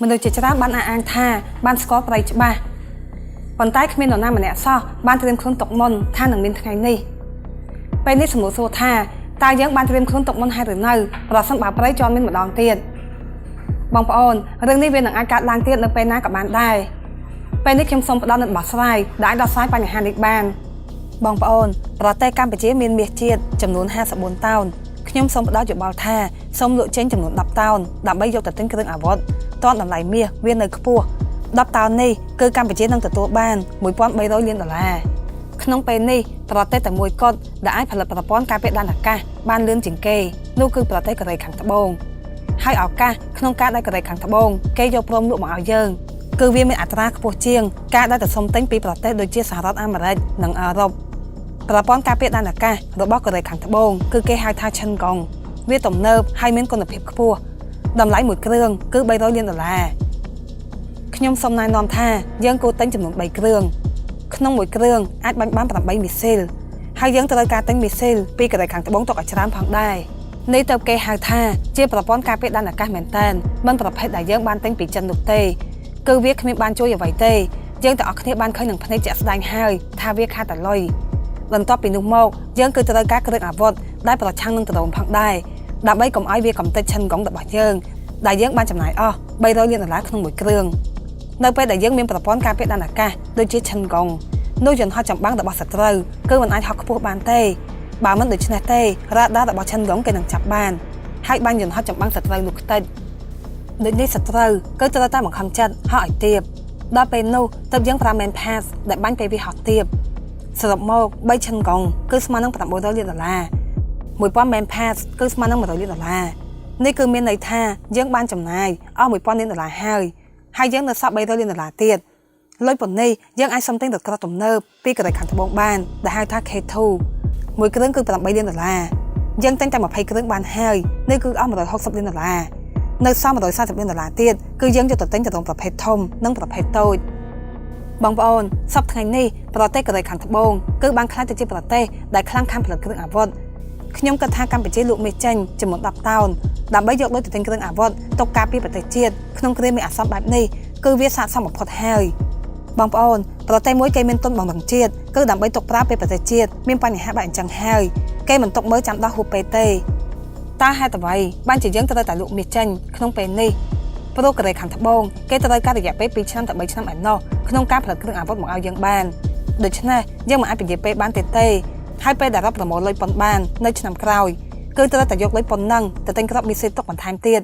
មនុស្សជាច្រើនបានអាងថាបានស្គាល់ប្រៃច្បាស់ប៉ុន្តែគ្មាននរណាម្នាក់សោះបានត្រៀមខ្លួនទុកមុនថានឹងមានថ្ងៃនេះពេលនេះសំណួរសួរថាតើយើងបានត្រៀមខ្លួនទុកមុនហើយឬនៅប្រសិនបើប្រៃជាន់មានម្ដងទៀតបងប្អូនរឿងនេះវានឹងអាចកើតឡើងទៀតនៅពេលណាក៏បានដែរពេលនេះខ្ញុំសូមផ្ដល់នូវដំណោះស្រាយដែលអាចដោះស្រាយបញ្ហានេះបានបងប្អូនប្រទេសកម្ពុជាមានមាសជាតិចំនួន54តោនខ្ញុំសូមផ្ដល់យោបល់ថាសូមលក់ចេញចំនួន10តោនដើម្បីយកទៅទិញគ្រឿងអាវុធតតម្លៃមាសវានៅខ្ពស់10តោននេះគឺកម្ពុជានឹងទទួលបាន$1,300 លានក្នុងពេលនេះប្រទេសតែមួយគត់ដែលអាចផលិតប្រព័ន្ធការពារដែនអាកាសបានលឿនជាងគេនោះគឺប្រទេសកូរ៉េខាងត្បូងហើយឱកាសក្នុងការដែលកូរ៉េខាងត្បូងគេយកព្រមលក់មកឲ្យយើងគឺវាមានអត្រាខ្ពស់ជាងការដែលទៅសុំទិញពីប្រទេសដូចជាសហរដ្ឋអាមេរិកនិងអឺរ៉ុបប្រព័ន្ធការពារដែនអាកាសរបស់កូរ៉េខាងត្បូងគឺគេហៅថាឈិនកុងវាទំនើបហើយមានគុណភាពខ្ពស់តម្លៃមួយគ្រឿងគឺ$300 លានខ្ញុំសូមណែនាំថាយើងគួរទិញចំនួន3គ្រឿងក្នុងមួយគ្រឿងអាចបាញ់បាន8មីស៊ីលហើយយើងត្រូវការទិញមីស៊ីលពីកូរ៉េខាងត្បូងទុកឲ្យច្រើនផងដែរនេះទៅគេហៅថាជាប្រព័ន្ធការពារដែនអាកាសមែនតើមិនប្រភេទដែលយើងបានទិញពីចិននោះទេគឺវាគ្មានបានជួយអ្វីទេយើងទាំងអស់គ្នាបានឃើញនឹងភ្នែកជាក់ស្ដែងហើយថាវាខាតតែលុយបន្ទាប់ពីនោះមកយើងគឺត្រូវការគ្រឿងអាវុធដែលប្រឆាំងនឹងដ្រូនផងដែរដើម្បីកុំឲ្យវាកំទេចឈិនកុងរបស់យើងដែលយើងបានចំណាយអស់$300 លានក្នុងមួយគ្រឿងនៅពេលដែលយើងមានប្រព័ន្ធការពារដែនអាកាសដូចជាឈិនកុងនោះយន្តហោះចម្បាំងរបស់សត្រូវគឺមិនអាចហោះខ្ពស់បានទេបើមិនដូច្នេះទេរ៉ាដារបស់ឈិនកុងគេនឹងចាប់បានហើយបានយន្តហោះចម្បាំងសត្រូវនោះខ្ទេចដូចនេះសត្រូវគឺត្រូវតែបង្ខំចិត្តហោះឲ្យទាបដល់ពេលនោះទើបយើងប្រើ main pass ដែលបាញ់ពេលវាហោះទាបសរុបមក3ឈិនកុងគឺស្មើនឹង$900 លាន1000 main pass គឺស្មើនឹង$100 លាននេះគឺមានន័យថាយើងបានចំណាយអស់$1000 លានហើយយើងនៅសល់$300 លានទៀតលុយប៉ុណ្នេះយើងអាចសុំទិញរថក្រោះទំនើបពីកូរ៉េខាងត្បូងបានដែលហៅថា K2 មួយគ្រឿងគឺ$8 លានយើងទិញតែ20គ្រឿងបានហើយនេះគឺអស់$160 លាននៅសល់$140 លានទៀតគឺយើងយកទៅទិញដ្រូនប្រភេទធំនិងប្រភេទតូចបងប្អូនសប្តាហ៍ថ្ងៃនេះប្រទេសកូរ៉េខាងត្បូងគឺបានក្លាយទៅជាប្រទេសដែលខ្លាំងខាងផលិតគ្រឿងអាវុធខ្ញុំគិតថាកម្ពុជាលក់មាសចេញចំនួន10តោនដើម្បីយកលុយទៅទិញគ្រឿងអាវុធទុកការពារប្រទេសជាតិក្នុងគ្រាមានអាសន្នបែបនេះគឺវាស័ក្តិសមបំផុតហើយបងប្អូនប្រទេសមួយគេមានទុនបំរុងជាតិគឺដើម្បីទុកប្រើពេលប្រទេសជាតិមានបញ្ហាបែបអញ្ចឹងហើយគេមិនទុកមើលចាំដោះហួសពេលទេតើហេតុអ្វីបានជាយើងត្រូវតែលក់មាសចេញក្នុងពេលនេះព្រោះកូរ៉េខាងត្បូងគេត្រូវការរយៈពេល2ឆ្នាំទៅ3ឆ្នាំឯណោះក្នុងការផលិតគ្រឿងអាវុធមកឲ្យយើងបានដូច្នេះយើងមិនអាចពន្យាពេលបានទេហើយពេលដែលរកប្រមូលលុយប៉ុនបាននៅឆ្នាំក្រោយគឺត្រូវតែយកលុយប៉ុនហ្នឹងទៅទិញគ្រាប់មីស៊ីលទុកបន្ថែមទៀត